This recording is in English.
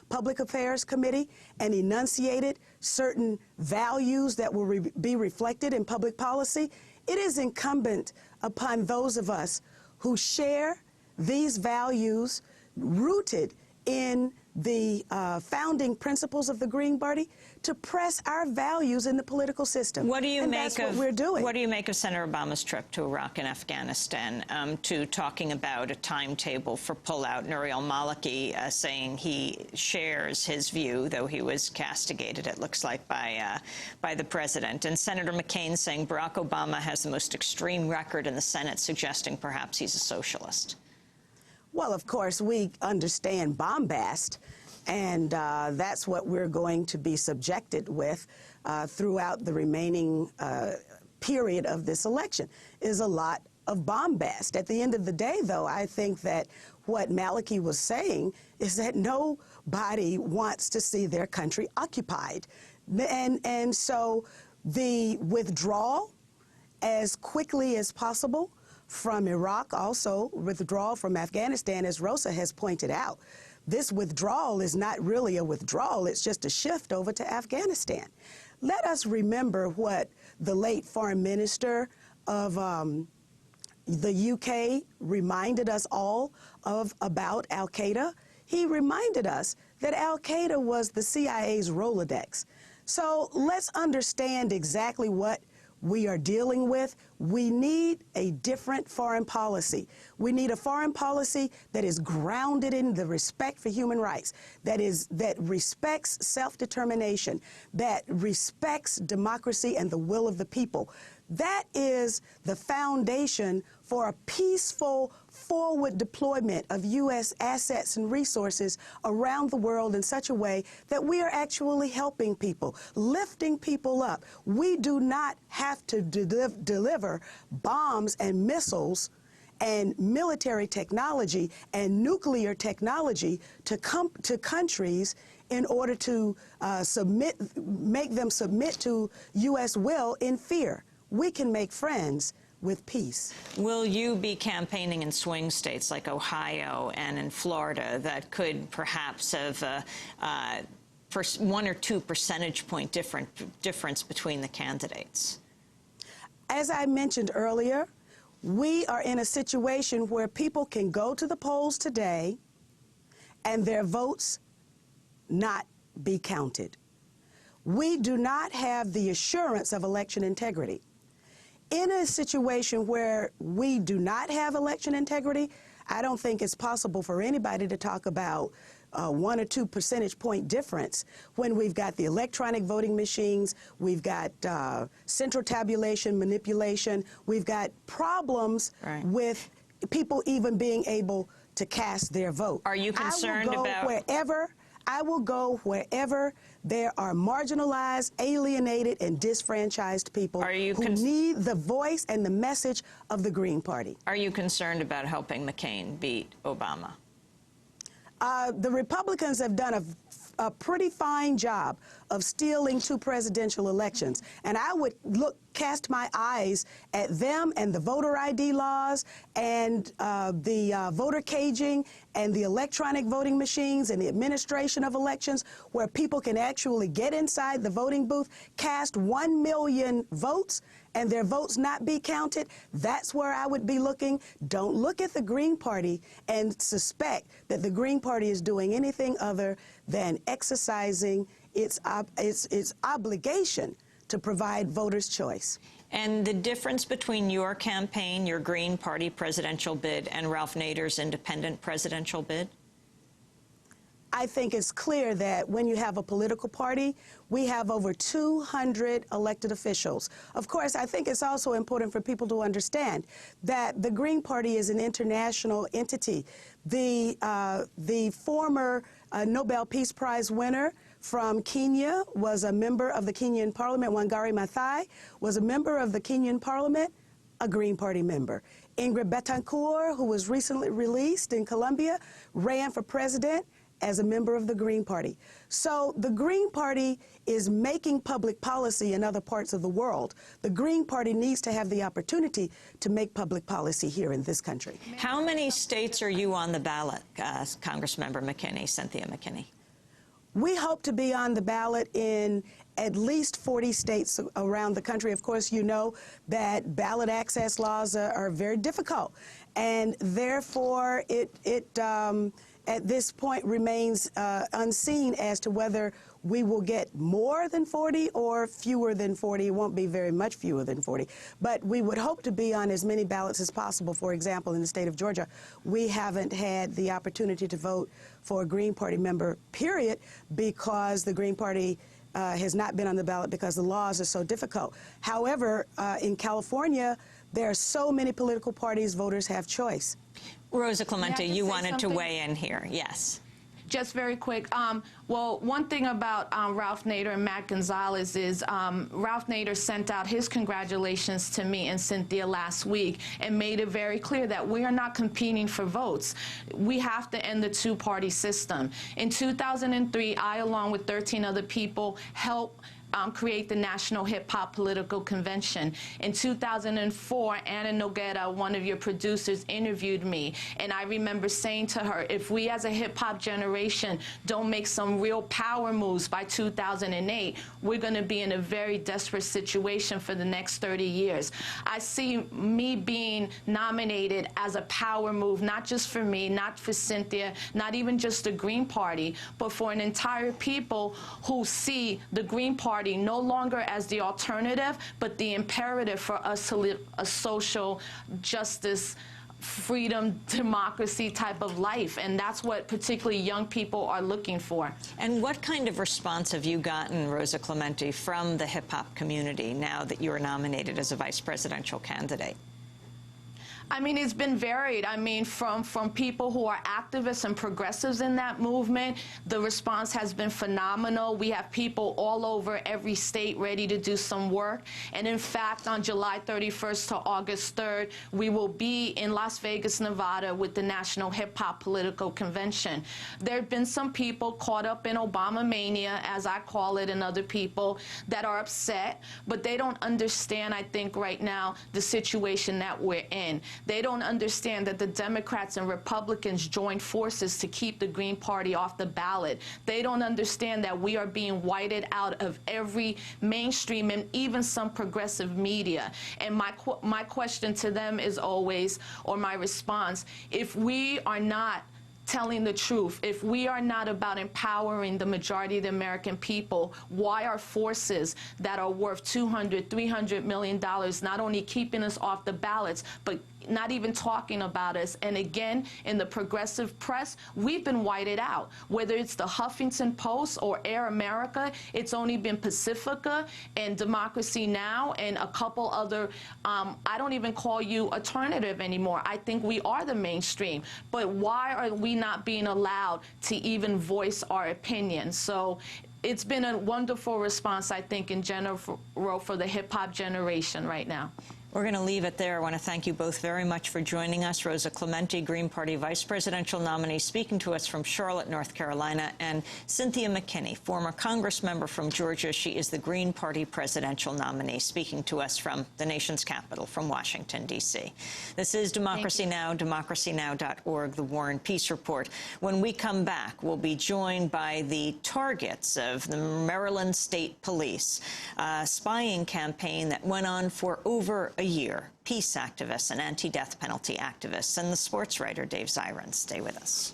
Public Affairs Committee and enunciated certain values that will be reflected in public policy, it is incumbent upon those of us who share these values rooted in the founding principles of the Green Party to press our values in the political system. What do you make that's what we're doing. What do you make of Senator Obama's trip to Iraq and Afghanistan, to talking about a timetable for pullout? Nouri al-Maliki saying he shares his view, though he was castigated, it looks like, by the president. And Senator McCain saying Barack Obama has the most extreme record in the Senate, suggesting perhaps he's a socialist. Well, of course, we understand bombast, and that's what we're going to be subjected with throughout the remaining period of this election, is a lot of bombast. At the end of the day, though, I think that what Maliki was saying is that nobody wants to see their country occupied. And so the withdrawal as quickly as possible from Iraq, also withdrawal from Afghanistan, as Rosa has pointed out. This withdrawal is not really a withdrawal, it's just a shift over to Afghanistan. Let us remember what the late Foreign Minister of the UK reminded us all of about al-Qaeda. He reminded us that al-Qaeda was the CIA's Rolodex. So let's understand exactly what we are dealing with. We need a different foreign policy. We need a foreign policy that is grounded in the respect for human rights, that respects self-determination, that respects democracy and the will of the people. That is the foundation for a peaceful forward deployment of U.S. assets and resources around the world in such a way that we are actually helping people, lifting people up. We do not have to deliver bombs and missiles and military technology and nuclear technology to countries in order to make them submit to U.S. will in fear. We can make friends with peace. Will you be campaigning in swing states like Ohio and in Florida that could perhaps have 1 or 2 percentage point difference between the candidates? As I mentioned earlier, we are in a situation where people can go to the polls today and their votes not be counted. We do not have the assurance of election integrity. In a situation where we do not have election integrity, I don't think it's possible for anybody to talk about 1 or 2 percentage point difference when we've got the electronic voting machines, we've got central tabulation manipulation, we've got problems with people even being able to cast their vote. Are you concerned I will go wherever there are marginalized, alienated, and disfranchised people who need the voice and the message of the Green Party. Are you concerned about helping McCain beat Obama? The Republicans have done a pretty fine job of stealing 2 presidential elections, and I would cast my eyes at them and the voter ID laws and the voter caging and the electronic voting machines and the administration of elections where people can actually get inside the voting booth, cast 1 million votes, and their votes not be counted. That's where I would be looking. Don't look at the Green Party and suspect that the Green Party is doing anything other than exercising its obligation to provide voters' choice. And the difference between your campaign, your Green Party presidential bid, and Ralph Nader's independent presidential bid? I think it's clear that when you have a political party, we have over 200 elected officials. Of course, I think it's also important for people to understand that the Green Party is an international entity. The former Nobel Peace Prize winner from Kenya was a member of the Kenyan Parliament. Wangari Maathai was a member of the Kenyan Parliament, a Green Party member. Ingrid Betancourt, who was recently released in Colombia, ran for president as a member of the Green Party. So the Green Party is making public policy in other parts of the world. The Green Party needs to have the opportunity to make public policy here in this country. How many states are you on the ballot, Congressmember McKinney, Cynthia McKinney? We hope to be on the ballot in at least 40 states around the country. Of course, you know that ballot access laws are very difficult, and therefore it at this point remains unseen as to whether we will get more than 40 or fewer than 40. It won't be very much fewer than 40. But we would hope to be on as many ballots as possible. For example, in the state of Georgia, we haven't had the opportunity to vote for a Green Party member, period, because the Green Party has not been on the ballot because the laws are so difficult. However, in California, there are so many political parties, voters have choice. Rosa Clemente, you wanted to weigh in here. Yes. Just very quick. Well, one thing about Ralph Nader and Matt Gonzalez is Ralph Nader sent out his congratulations to me and Cynthia last week and made it very clear that we are not competing for votes. We have to end the two-party system. In 2003, I, along with 13 other people, helped create the National Hip Hop Political Convention. In 2004, Anna Noguera, one of your producers, interviewed me, and I remember saying to her, if we as a hip hop generation don't make some real power moves by 2008, we're going to be in a very desperate situation for the next 30 years. I see me being nominated as a power move, not just for me, not for Cynthia, not even just the Green Party, but for an entire people who see the Green Party no longer as the alternative, but the imperative for us to live a social justice, freedom, democracy type of life. And that's what particularly young people are looking for. And what kind of response have you gotten, Rosa Clemente, from the hip-hop community now that you are nominated as a vice presidential candidate? I mean, it's been varied. I mean, from people who are activists and progressives in that movement, the response has been phenomenal. We have people all over every state ready to do some work. And in fact, on July 31st to August 3rd, we will be in Las Vegas, Nevada with the National Hip Hop Political Convention. There have been some people caught up in Obama mania, as I call it, and other people that are upset, but they don't understand, I think, right now, the situation that we're in. They don't understand that the Democrats and Republicans joined forces to keep the Green Party off the ballot. They don't understand that we are being whited out of every mainstream and even some progressive media. And my question to them is always, or my response, if we are not telling the truth, if we are not about empowering the majority of the American people, why are forces that are worth $200, $300 million not only keeping us off the ballots, but not even talking about us? And again, in the progressive press, we've been whited out. Whether it's the Huffington Post or Air America, it's only been Pacifica and Democracy Now! And a couple other, I don't even call you alternative anymore. I think we are the mainstream. But why are we not being allowed to even voice our opinions? So it's been a wonderful response, I think, in general for the hip-hop generation right now. We're going to leave it there. I want to thank you both very much for joining us. Rosa Clemente, Green Party vice presidential nominee, speaking to us from Charlotte, North Carolina, and Cynthia Mckinney, former Congress member from Georgia. She is the Green Party presidential nominee, speaking to us from the nation's capital, from Washington, D.C. This is Democracy Now!, democracynow.org, The War and Peace Report. When we come back, we'll be joined by the targets of the Maryland State Police, a spying campaign that went on for over a year, peace activists and anti-death penalty activists, and the sports writer Dave Zirin. Stay with us.